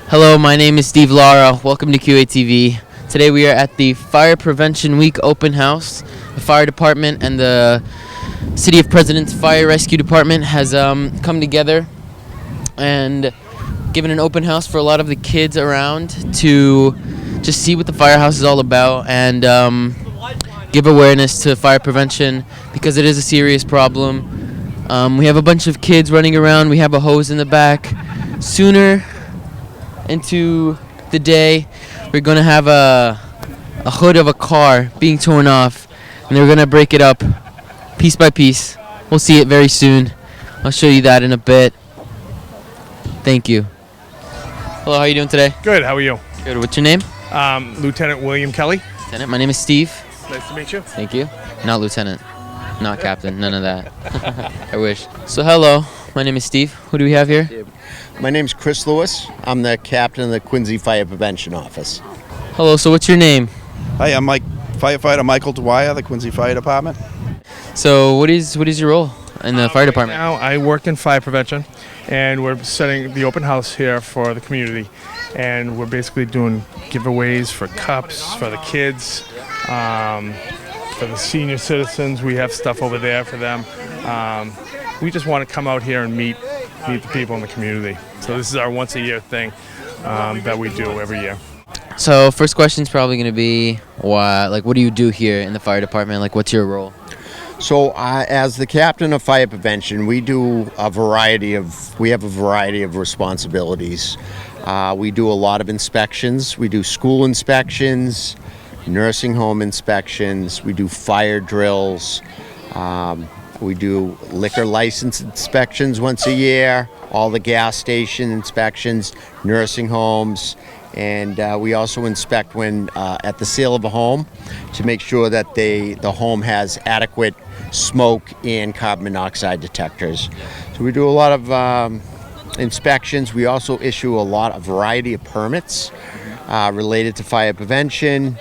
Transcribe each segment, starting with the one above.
Hello, my name is Steve Lara. Welcome to QATV. Today we are at the Fire Prevention Week open house. The fire department and the City of President's Fire Rescue Department has come together and given an open house for a lot of the kids around to just see what the firehouse is all about and give awareness to fire prevention because it is a serious problem. We have a bunch of kids running around. We have a hose in the back. Sooner into the day, we're going to have a hood of a car being torn off, and they're going to break it up piece by piece. We'll see it very soon. I'll show you that in a bit. Thank you. Hello, how are you doing today? Good, how are you? Good. What's your name? Lieutenant William Kelly. Lieutenant, my name is Steve. Nice to meet you. Thank you. Not lieutenant, not captain, none of that. I wish. So hello, my name is Steve. Who do we have here? My name's Chris Lewis. I'm the captain of the Quincy Fire Prevention Office. Hello, so what's your name? Hi, I'm Firefighter Michael Dwyer, the Quincy Fire Department. So what is your role in the fire department? Right now, I work in fire prevention, and we're setting the open house here for the community. And we're basically doing giveaways for cups, for the kids, for the senior citizens. We have stuff over there for them. We just want to come out here and meet the people in the community. So this is our once-a-year thing that we do every year. So first question's probably going to be, what do you do here in the fire department? Like, what's your role? So, as the captain of fire prevention, we have a variety of responsibilities. We do a lot of inspections. We do school inspections, nursing home inspections. We do fire drills. We do liquor license inspections once a year, all the gas station inspections, nursing homes, and we also inspect when at the sale of a home to make sure that the home has adequate smoke and carbon monoxide detectors. So we do a lot of inspections. We also issue a variety of permits related to fire prevention.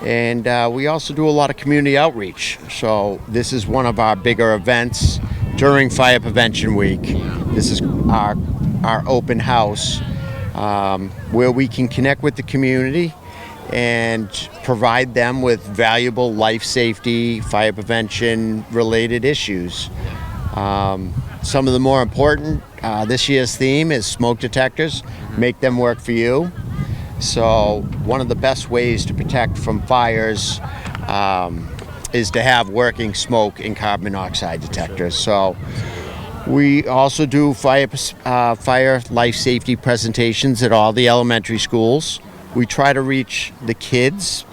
And we also do a lot of community outreach. So this is one of our bigger events during Fire Prevention Week. This is our open house where we can connect with the community and provide them with valuable life safety, fire prevention related issues. Some of the more important, this year's theme is smoke detectors, make them work for you. So one of the best ways to protect from fires is to have working smoke and carbon monoxide detectors. So we also do fire life safety presentations at all the elementary schools. We try to reach the kids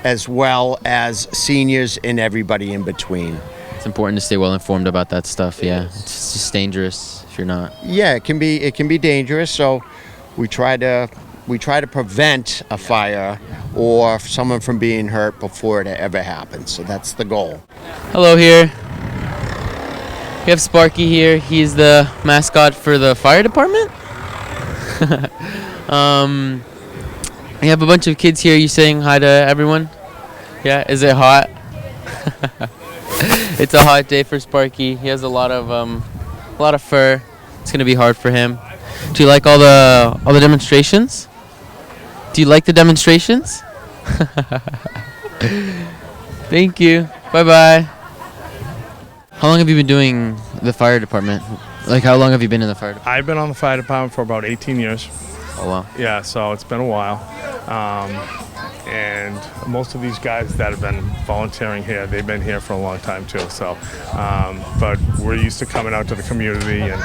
as well as seniors and everybody in between. It's important to stay well informed about that stuff. Yeah, it's just dangerous if you're not. Yeah, it can be dangerous. So we try to prevent a fire or someone from being hurt before it ever happens. So that's the goal. Hello here. We have Sparky here. He's the mascot for the fire department. We have a bunch of kids here. You saying hi to everyone? Yeah, is it hot? It's a hot day for Sparky. He has a lot of fur. It's gonna be hard for him. Do you like all the demonstrations? Do you like the demonstrations? Thank you. Bye-bye. How long have you been doing the fire department? Like, how long have you been in the fire department? I've been on the fire department for about 18 years. Oh, wow. Yeah, so it's been a while. And most of these guys that have been volunteering here, they've been here for a long time too. So, but we're used to coming out to the community, and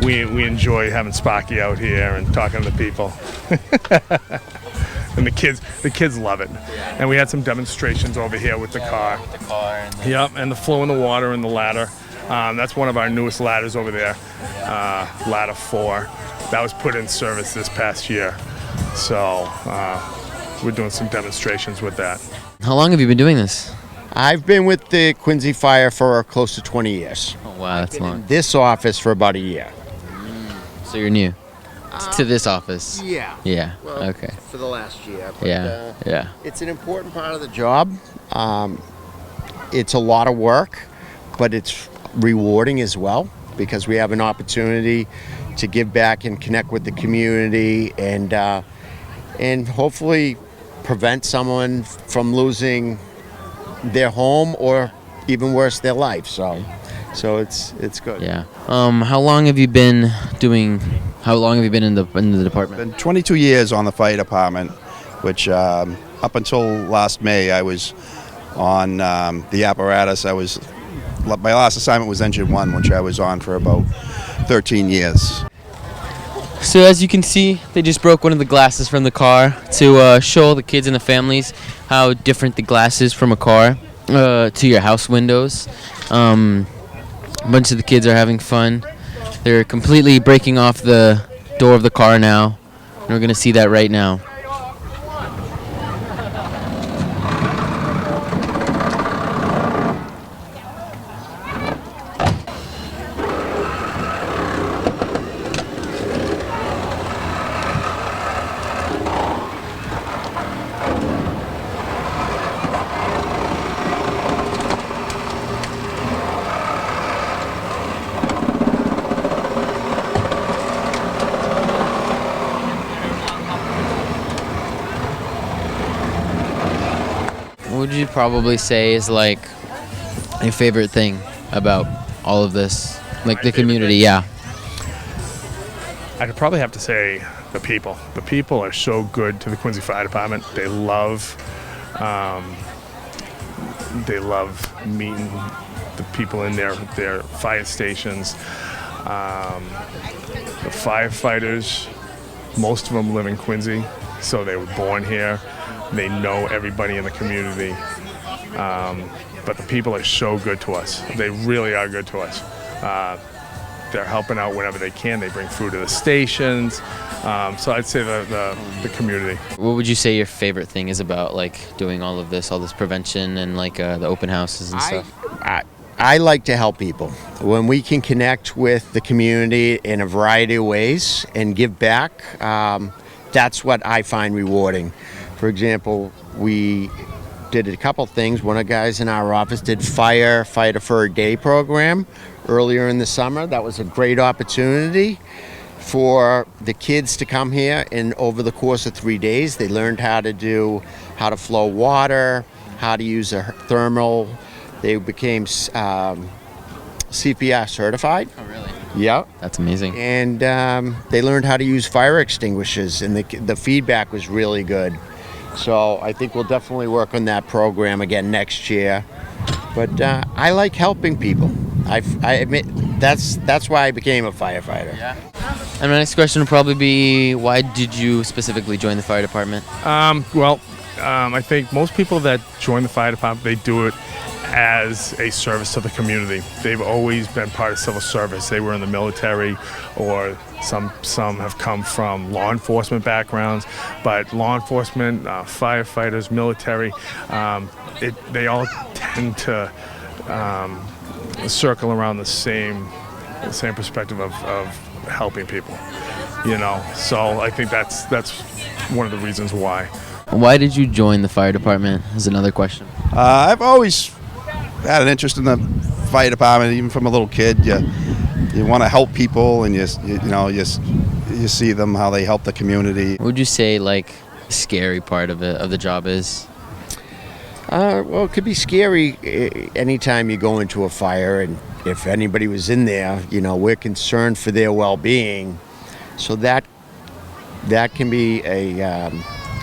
we enjoy having Sparky out here and talking to the people. And the kids love it. And we had some demonstrations over here with the car. Yep, and the flow in the water and the ladder. That's one of our newest ladders over there, ladder 4. That was put in service this past year. So we're doing some demonstrations with that. How long have you been doing this? I've been with the Quincy Fire for close to 20 years. Oh, wow, that's long. In this office for about a year. So you're new to this office? Yeah. Yeah, Well, okay. For the last year. But, Yeah. It's an important part of the job. It's a lot of work, but it's rewarding as well, because we have an opportunity to give back and connect with the community, and hopefully prevent someone from losing their home, or even worse, their life. So it's good. Yeah. How long have you been in the department? Been 22 years on the fire department, which up until last May I was on the apparatus. My last assignment was Engine 1, which I was on for about 13 years. So as you can see, they just broke one of the glasses from the car to show the kids and the families how different the glass is from a car to your house windows. A bunch of the kids are having fun. They're completely breaking off the door of the car now. And we're going to see that right now. What would you probably say is like your favorite thing about all of this? Like My the favorite community, thing? yeah. I'd probably have to say the people. The people are so good to the Quincy Fire Department. They love meeting the people in their fire stations. The firefighters, most of them live in Quincy, so they were born here. They know everybody in the community. But the people are so good to us. They really are good to us. They're helping out whenever they can. They bring food to the stations. So I'd say the community. What would you say your favorite thing is about like doing all of this prevention and like the open houses and stuff? I like to help people. When we can connect with the community in a variety of ways and give back, that's what I find rewarding. For example, we did a couple things. One of the guys in our office did Fighter for a Day program earlier in the summer. That was a great opportunity for the kids to come here, and over the course of 3 days they learned how to flow water, how to use a thermal. They became CPR certified. Oh, really? Yep. That's amazing. And they learned how to use fire extinguishers, and the feedback was really good. So I think we'll definitely work on that program again next year. But I like helping people. I admit that's why I became a firefighter. Yeah. And my next question will probably be, why did you specifically join the fire department? I think most people that join the fire department, they do it as a service to the community. They've always been part of civil service. They were in the military, or some have come from law enforcement backgrounds. But law enforcement, firefighters, military, they all tend to circle around the same perspective of helping people. So I think that's one of the reasons why. Why did you join the fire department? Is another question. I've always had an interest in the fire department, even from a little kid. You want to help people, and you see them, how they help the community. What would you say like the scary part of the job is? Well, it could be scary anytime you go into a fire, and if anybody was in there, we're concerned for their well-being. So that can be a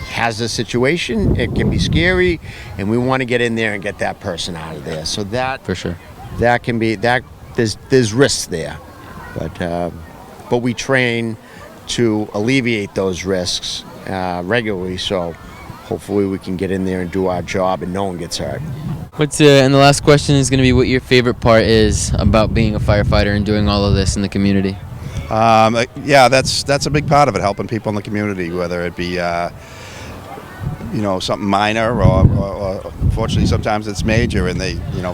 hazardous situation. It can be scary, and we want to get in there and get that person out of there. So that For sure. that can be that. There's risks there, but we train to alleviate those risks regularly. So hopefully we can get in there and do our job, and no one gets hurt. And the last question is going to be what your favorite part is about being a firefighter and doing all of this in the community. That's a big part of it, helping people in the community, whether it be something minor, or unfortunately sometimes it's major, and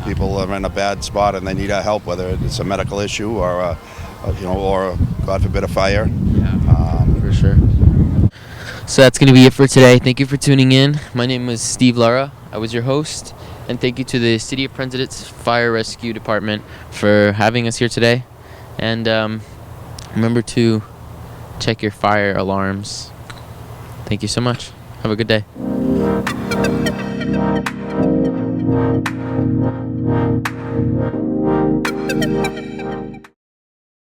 people are in a bad spot and they need our help, whether it's a medical issue or God forbid a fire. For sure. So that's going to be it for today. Thank you for tuning in. My name is Steve Lara. I was your host, And thank you to the City of President's Fire Rescue Department for having us here today. And remember to check your fire alarms. Thank you so much. Have a good day.